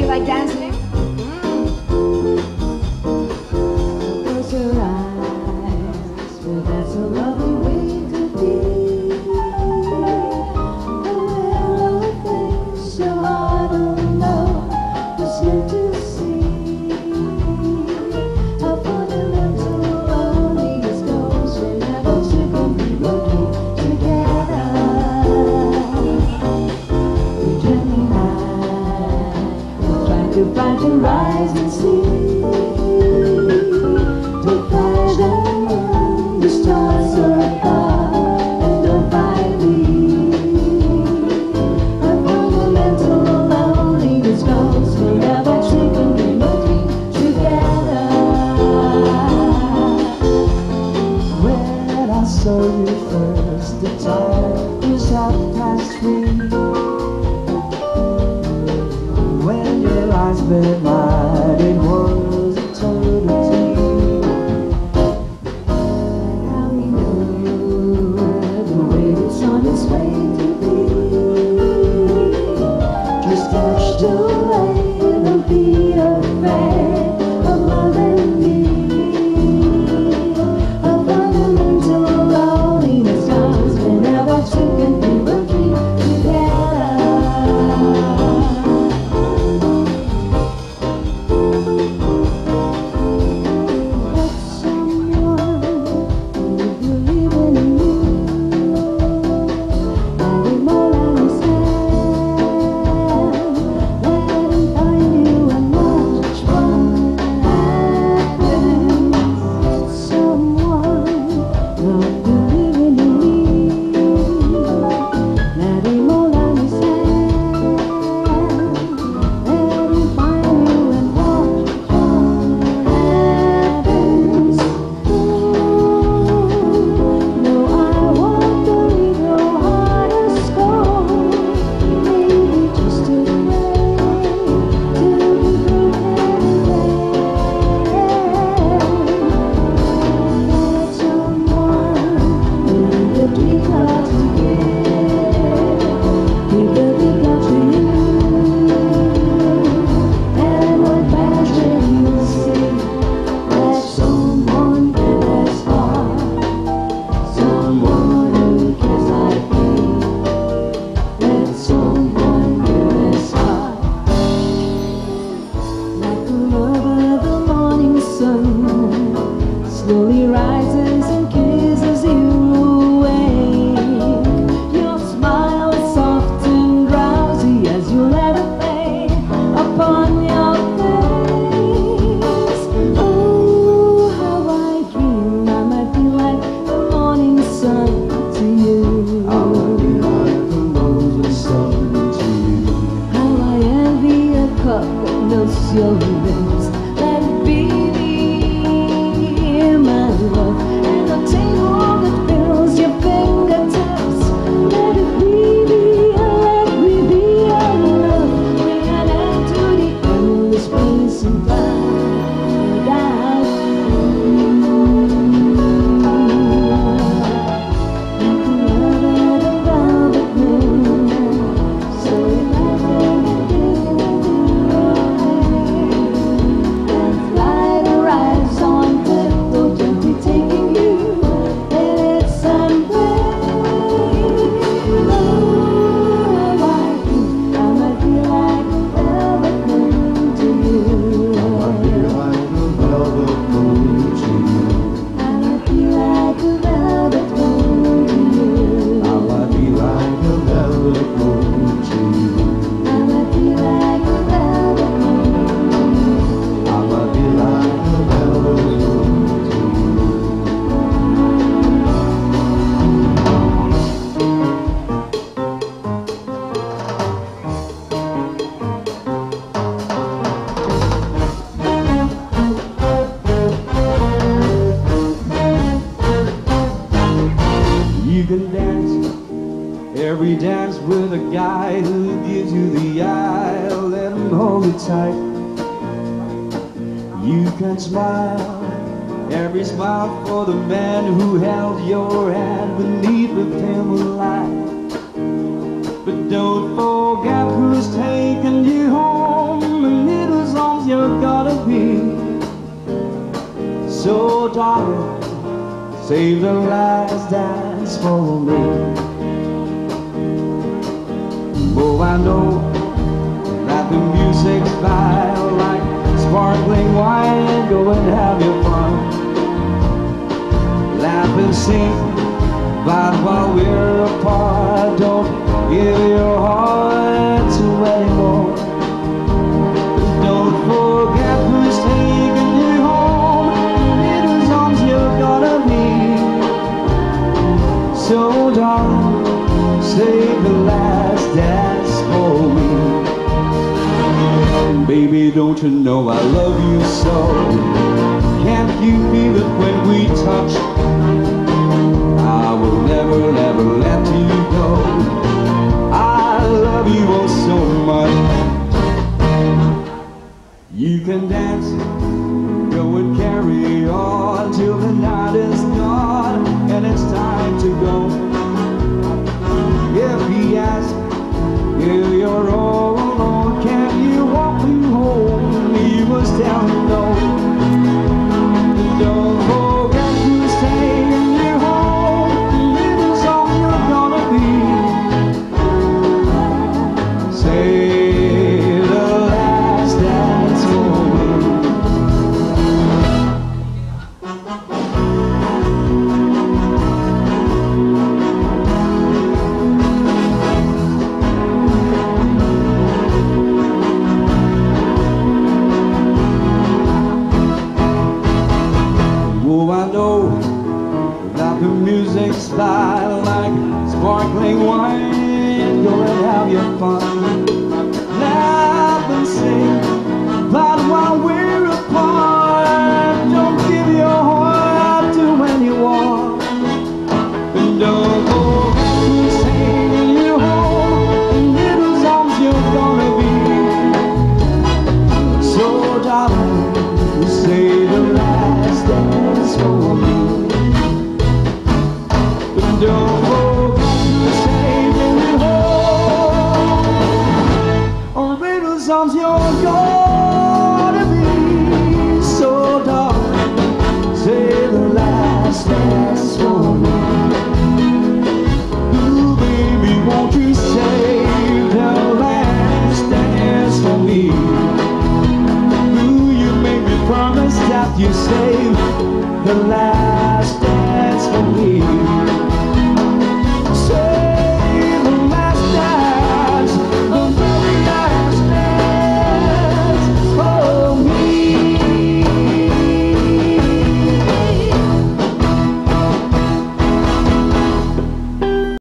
you like dancing? Close your eyes, well that's a lovely way to be. The little things your heart don't know was meant to see. A fundamental loneliness goes whenever two can be working together. We're dreaming high, we're trying to find the rising sea. The stars are above and don't find me. A fundamental loneliness goes whenever two can be working together. When I saw you first, the time was 3:30. When your eyes met mine, it was eternity. On its way to be, just catch the rain, don't be afraid of loving me. A fundamental loneliness comes whenever two can be working together. Let someone who believe in you. Slowly rises and kisses you awake. Your smile is soft and drowsy as you let it fade upon your face. Oh, how I dream I might be like the morning sun to you. I might be like the morning sun to you. How I envy a cup that knows your lips. Let it be my love, and a tingle that fills your fingertips. Let it be, let me be your love. Bring an end to the endless space and find out. Like the love of the velvet moon, so imagine it and fly the rise on tiptoe, gently taking you in its embrace. Oh, like you, I might be like a velvet moon to you. I might be like a velvet moon to you. I might be like a velvet moon to you. I might be like a velvet moon to you. I might be like a velvet moon to you. I might be like a velvet moon to you. You can dance every dance with a guy who gives you the eye. Let him hold it tight. You can smile every smile for the man who held your hand beneath the pale light. But don't forget who's taking you home. Save the last dance for me. Oh, I know that the music's fine like sparkling wine. Go and have your fun, laugh and sing. But while we're apart, don't give your heart to anyone. Don't forget who's taking you home, in whose arms you're gonna be. So darling, save the last dance for me. Baby, don't you know I love you so? Can't you feel it when we touch? I will never, never let you go. I love you oh so much. You can dance, go and carry on till the night is gone and it's time to go. If he asks if you're all alone, can you walk me home? You must tell him no. Don't forget who's taking you home, in whose arms you're gonna be. Save the last dance for me. Oh, I know that the music's fine like sparkling wine. Go and have your fun, laugh and sing. But while we're apart, don't give your heart to anyone. And don't forget who's taking you home, and in whose arms you're gonna be. So darling, say the last dance for me. And don't forget who's taking you home, or in whose arms you're gonna be.